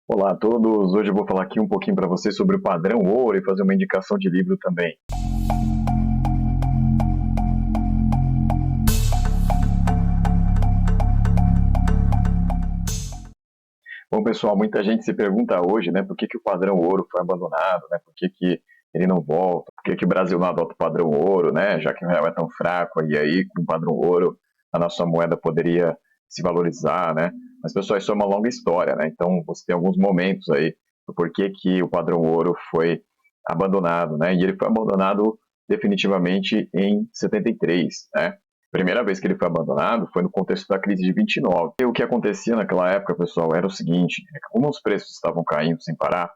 Olá a todos, hoje eu vou falar aqui um pouquinho para vocês sobre o padrão ouro e fazer uma indicação de livro também. Bom pessoal, muita gente se pergunta hoje, né, por que o padrão ouro foi abandonado, né, por que ele não volta, por que o Brasil não adota o padrão ouro, né, já que o real é tão fraco, e aí com o padrão ouro a nossa moeda poderia se valorizar, né, mas pessoal, isso é uma longa história, né, então você tem alguns momentos aí do porquê que o padrão ouro foi abandonado, né, e ele foi abandonado definitivamente em 73, né. Primeira vez que ele foi abandonado foi no contexto da crise de 29. E o que acontecia naquela época, pessoal, era o seguinte: é que como os preços estavam caindo sem parar,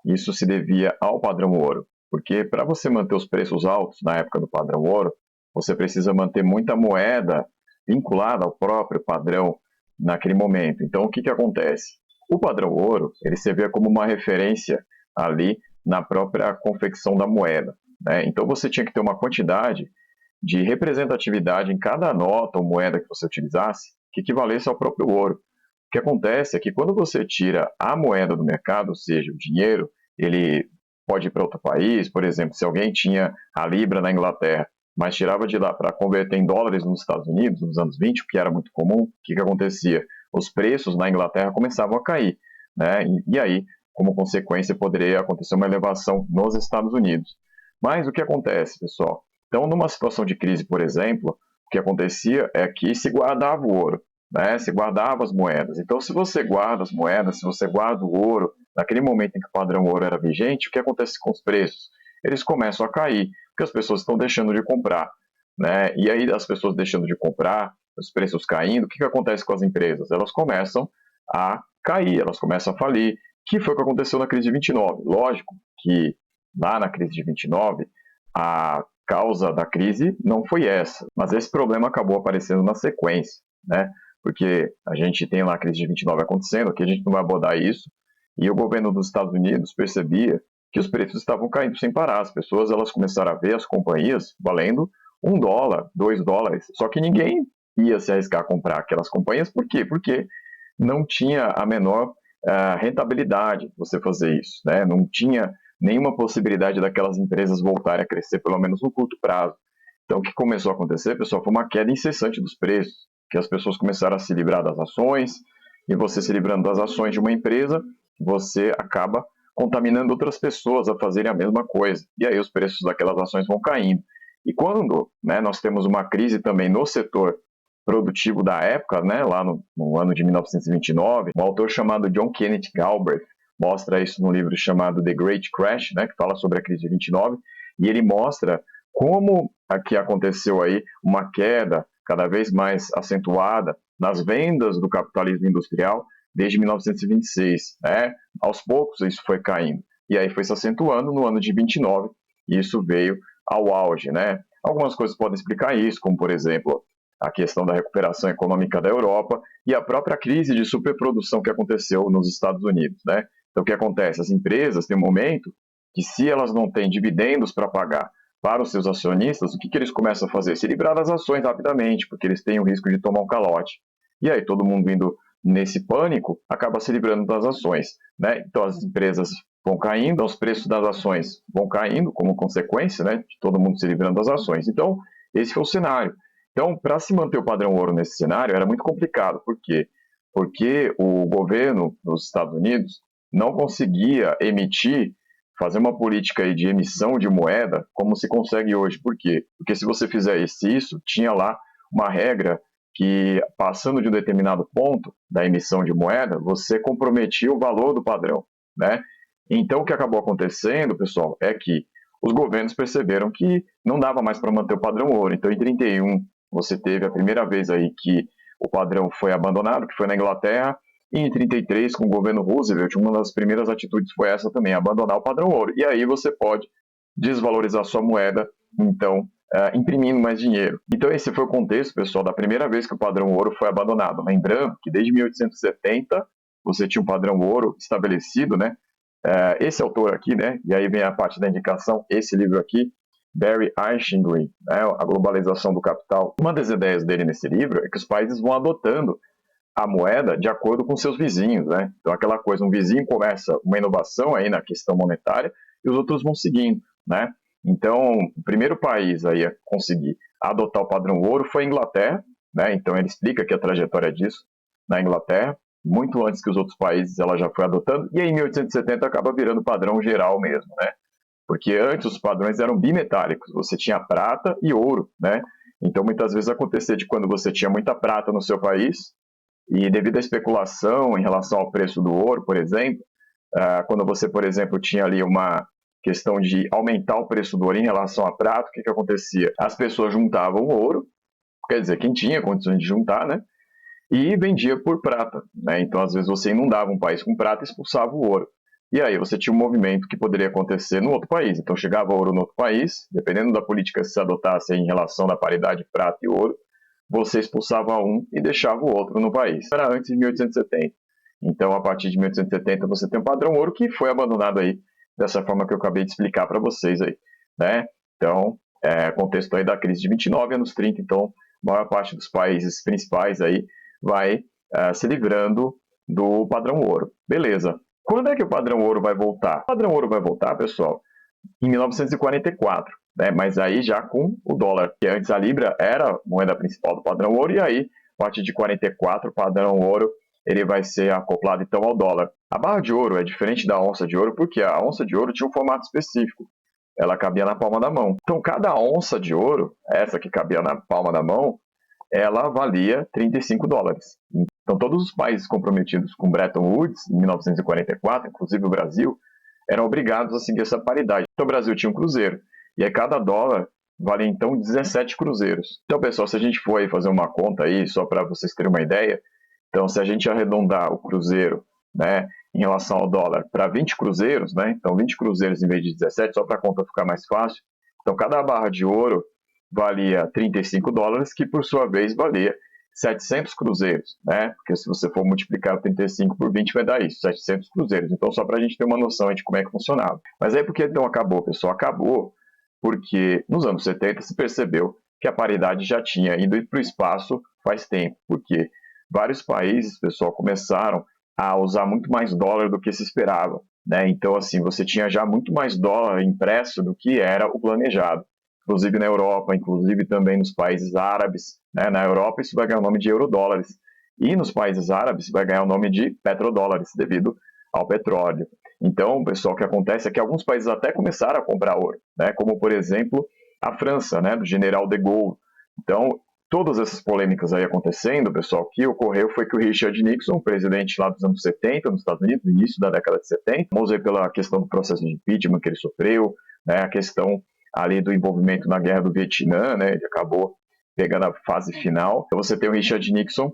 isso se devia ao padrão ouro. Porque para você manter os preços altos na época do padrão ouro, você precisa manter muita moeda vinculada ao próprio padrão naquele momento. Então, o que acontece? O padrão ouro ele servia como uma referência ali na própria confecção da moeda, né? Então, você tinha que ter uma quantidade de representatividade em cada nota ou moeda que você utilizasse que equivalesse ao próprio ouro. O que acontece é que quando você tira a moeda do mercado, ou seja, o dinheiro, ele pode ir para outro país, por exemplo, se alguém tinha a libra na Inglaterra, mas tirava de lá para converter em dólares nos Estados Unidos, nos anos 20, o que era muito comum, o que acontecia? Os preços na Inglaterra começavam a cair, né? E aí, como consequência, poderia acontecer uma elevação nos Estados Unidos. Mas o que acontece, pessoal? Então, numa situação de crise, por exemplo, o que acontecia é que se guardava o ouro, né? Se guardava as moedas. Então, se você guarda as moedas, se você guarda o ouro, naquele momento em que o padrão ouro era vigente, o que acontece com os preços? Eles começam a cair, porque as pessoas estão deixando de comprar, né? E aí, as pessoas deixando de comprar, os preços caindo, o que acontece com as empresas? Elas começam a cair, elas começam a falir, que foi o que aconteceu na crise de 29. Lógico que lá na crise de 29, a causa da crise não foi essa, mas esse problema acabou aparecendo na sequência, né? Porque a gente tem lá a crise de 29 acontecendo, aqui a gente não vai abordar isso, e o governo dos Estados Unidos percebia que os preços estavam caindo sem parar. As pessoas elas começaram a ver as companhias valendo $1, $2, só que ninguém ia se arriscar a comprar aquelas companhias, por quê? Porque não tinha a menor rentabilidade você fazer isso, né? Não tinha nenhuma possibilidade daquelas empresas voltarem a crescer, pelo menos no curto prazo. Então, o que começou a acontecer, pessoal, foi uma queda incessante dos preços, que as pessoas começaram a se livrar das ações, e você se livrando das ações de uma empresa, você acaba contaminando outras pessoas a fazerem a mesma coisa, e aí os preços daquelas ações vão caindo. E quando, né, nós temos uma crise também no setor produtivo da época, né, lá no ano de 1929, um autor chamado John Kenneth Galbraith mostra isso no livro chamado The Great Crash, né, que fala sobre a crise de 29, e ele mostra como aqui aconteceu aí uma queda cada vez mais acentuada nas vendas do capitalismo industrial desde 1926, né? Aos poucos isso foi caindo, e aí foi se acentuando no ano de 29, e isso veio ao auge, né? Algumas coisas podem explicar isso, como por exemplo, a questão da recuperação econômica da Europa e a própria crise de superprodução que aconteceu nos Estados Unidos, né? Então, o que acontece? As empresas têm um momento que, se elas não têm dividendos para pagar para os seus acionistas, o que eles começam a fazer? Se livrar das ações rapidamente, porque eles têm o risco de tomar um calote. E aí, todo mundo indo nesse pânico, acaba se livrando das ações, né? Então, as empresas vão caindo, os preços das ações vão caindo como consequência, né, de todo mundo se livrando das ações. Então, esse foi o cenário. Então, para se manter o padrão ouro nesse cenário, era muito complicado. Por quê? Porque o governo dos Estados Unidos não conseguia emitir, fazer uma política aí de emissão de moeda como se consegue hoje. Por quê? Porque se você fizesse isso, tinha lá uma regra que, passando de um determinado ponto da emissão de moeda, você comprometia o valor do padrão, né? Então, o que acabou acontecendo, pessoal, é que os governos perceberam que não dava mais para manter o padrão ouro. Então, em 31, você teve a primeira vez aí que o padrão foi abandonado, que foi na Inglaterra, e em 33, com o governo Roosevelt, uma das primeiras atitudes foi essa também, abandonar o padrão ouro. E aí você pode desvalorizar sua moeda, então, imprimindo mais dinheiro. Então, esse foi o contexto, pessoal, da primeira vez que o padrão ouro foi abandonado. Lembrando que desde 1870 você tinha um padrão ouro estabelecido, né? Esse autor aqui, né? E aí vem a parte da indicação, esse livro aqui, Barry Eichengreen, né, A Globalização do Capital. Uma das ideias dele nesse livro é que os países vão adotando a moeda de acordo com seus vizinhos, né? Então, aquela coisa, um vizinho começa uma inovação aí na questão monetária e os outros vão seguindo, né? Então, o primeiro país aí a conseguir adotar o padrão ouro foi a Inglaterra, né? Então, ele explica aqui a trajetória disso na Inglaterra, muito antes que os outros países ela já foi adotando, e aí em 1870 acaba virando padrão geral mesmo, né? Porque antes os padrões eram bimetálicos, você tinha prata e ouro, né? Então, muitas vezes acontecia de quando você tinha muita prata no seu país, e devido à especulação em relação ao preço do ouro, por exemplo, quando você, por exemplo, tinha ali uma questão de aumentar o preço do ouro em relação à prata, o que acontecia? As pessoas juntavam o ouro, quer dizer, quem tinha condições de juntar, né? E vendia por prata, né? Então, às vezes, você inundava um país com prata e expulsava o ouro. E aí você tinha um movimento que poderia acontecer no outro país. Então, chegava ouro no outro país, dependendo da política que se adotasse em relação da paridade prata e ouro, você expulsava um e deixava o outro no país. Era antes de 1870. Então, a partir de 1870, você tem um padrão ouro que foi abandonado aí, dessa forma que eu acabei de explicar para vocês aí, né? Então, contexto aí da crise de 29, anos 30, então, a maior parte dos países principais aí vai se livrando do padrão ouro. Beleza. Quando é que o padrão ouro vai voltar? O padrão ouro vai voltar, pessoal, em 1944, né? Mas aí já com o dólar, que antes a libra era a moeda principal do padrão ouro, e aí, a partir de 44, o padrão ouro ele vai ser acoplado então ao dólar. A barra de ouro é diferente da onça de ouro, porque a onça de ouro tinha um formato específico. Ela cabia na palma da mão. Então, cada onça de ouro, essa que cabia na palma da mão, ela valia 35 dólares. Então, todos os países comprometidos com Bretton Woods, em 1944, inclusive o Brasil, eram obrigados a seguir essa paridade. Então, o Brasil tinha um cruzeiro, e aí cada dólar valia, então, 17 cruzeiros. Então, pessoal, se a gente for aí fazer uma conta aí, só para vocês terem uma ideia, então, se a gente arredondar o cruzeiro, né, em relação ao dólar para 20 cruzeiros, né, então 20 cruzeiros em vez de 17, só para a conta ficar mais fácil, então cada barra de ouro valia 35 dólares, que por sua vez valia 700 cruzeiros, né? Porque se você for multiplicar 35 por 20 vai dar isso, 700 cruzeiros. Então, só para a gente ter uma noção de como é que funcionava. Mas aí por que então acabou, pessoal? Acabou porque nos anos 70 se percebeu que a paridade já tinha ido para o espaço faz tempo, porque vários países, pessoal, começaram a usar muito mais dólar do que se esperava, né? Então, assim, você tinha já muito mais dólar impresso do que era o planejado. Inclusive na Europa, inclusive também nos países árabes, né? Na Europa isso vai ganhar o nome de eurodólares, e nos países árabes vai ganhar o nome de petrodólares, devido ao petróleo. Então, pessoal, o que acontece é que alguns países até começaram a comprar ouro, né? Como, por exemplo, a França, né? Do general de Gaulle. Então, todas essas polêmicas aí acontecendo, pessoal, o que ocorreu foi que o Richard Nixon, presidente lá dos anos 70, nos Estados Unidos, no início da década de 70, vamos ver pela questão do processo de impeachment que ele sofreu, né? A questão ali do envolvimento na guerra do Vietnã, né? Ele acabou pegando a fase final. Então você tem o Richard Nixon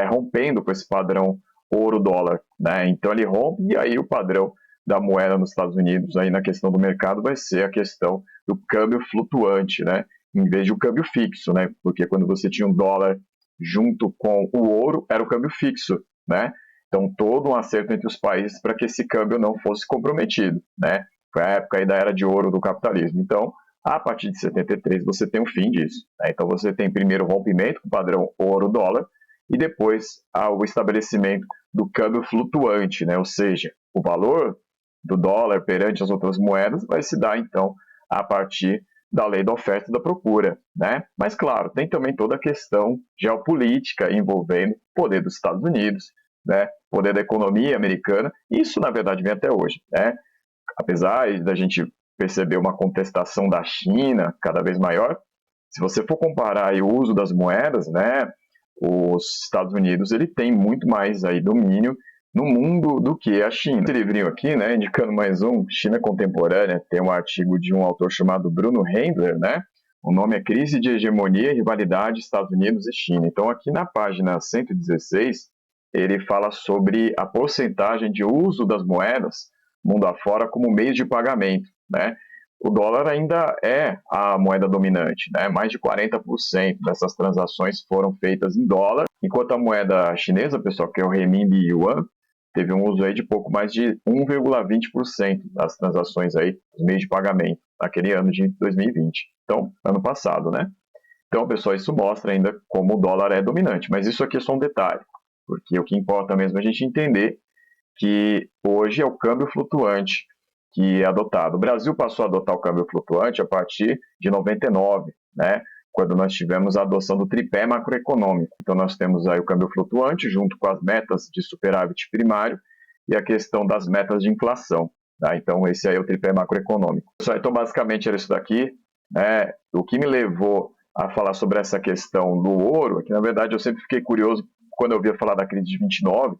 rompendo com esse padrão ouro-dólar, né? Então ele rompe e aí o padrão da moeda nos Estados Unidos aí na questão do mercado vai ser a questão do câmbio flutuante, né? Em vez de um câmbio fixo, né? Porque quando você tinha um dólar junto com o ouro, era o câmbio fixo, né? Então todo um acerto entre os países para que esse câmbio não fosse comprometido, né? Foi a época aí da era de ouro do capitalismo. Então, a partir de 73, você tem o fim disso, né? Então, você tem primeiro o rompimento com o padrão ouro-dólar e depois o estabelecimento do câmbio flutuante, né? Ou seja, o valor do dólar perante as outras moedas vai se dar, então, a partir da lei da oferta e da procura, né? Mas, claro, tem também toda a questão geopolítica envolvendo o poder dos Estados Unidos, né? Poder da economia americana. Isso, na verdade, vem até hoje, né? Apesar da gente perceber uma contestação da China cada vez maior, se você for comparar aí o uso das moedas, né, os Estados Unidos ele tem muito mais aí domínio no mundo do que a China. Esse livrinho aqui, né, indicando mais um, China Contemporânea, tem um artigo de um autor chamado Bruno Handler, né, o nome é Crise de Hegemonia e Rivalidade Estados Unidos e China. Então aqui na página 116, ele fala sobre a porcentagem de uso das moedas mundo afora como meio de pagamento, né? O dólar ainda é a moeda dominante, né? Mais de 40% dessas transações foram feitas em dólar, enquanto a moeda chinesa, pessoal, que é o renminbi e yuan, teve um uso aí de pouco mais de 1,20% das transações aí, os meios de pagamento, naquele ano de 2020. Então, ano passado, né? Então, pessoal, isso mostra ainda como o dólar é dominante, mas isso aqui é só um detalhe, porque o que importa mesmo é a gente entender que hoje é o câmbio flutuante que é adotado. O Brasil passou a adotar o câmbio flutuante a partir de 99, né? Quando nós tivemos a adoção do tripé macroeconômico. Então nós temos aí o câmbio flutuante junto com as metas de superávit primário e a questão das metas de inflação. Tá? Então esse aí é o tripé macroeconômico. Então basicamente era isso daqui. Né? O que me levou a falar sobre essa questão do ouro é que, na verdade, eu sempre fiquei curioso quando eu ouvia falar da crise de 29,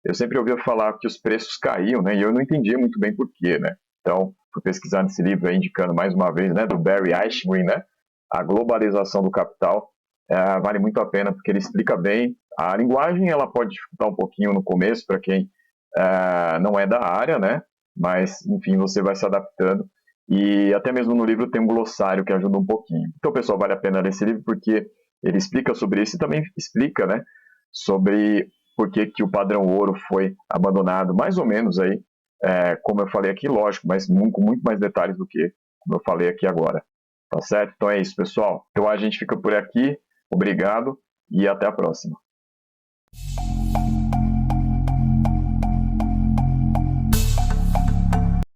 eu sempre ouvia falar que os preços caíam, né? E eu não entendia muito bem por quê, né? Então, fui pesquisar nesse livro aí, indicando mais uma vez, né, do Barry Eichengreen, né? A globalização do capital. Vale muito a pena, porque ele explica bem. A linguagem, ela pode dificultar um pouquinho no começo, para quem não é da área, né? Mas, enfim, você vai se adaptando. E até mesmo no livro tem um glossário que ajuda um pouquinho. Então, pessoal, vale a pena ler esse livro, porque ele explica sobre isso e também explica, né, sobre por que o padrão ouro foi abandonado, mais ou menos aí, como eu falei aqui, lógico, mas com muito mais detalhes do que como eu falei aqui agora. Tá certo? Então é isso, pessoal. Então a gente fica por aqui. Obrigado e até a próxima.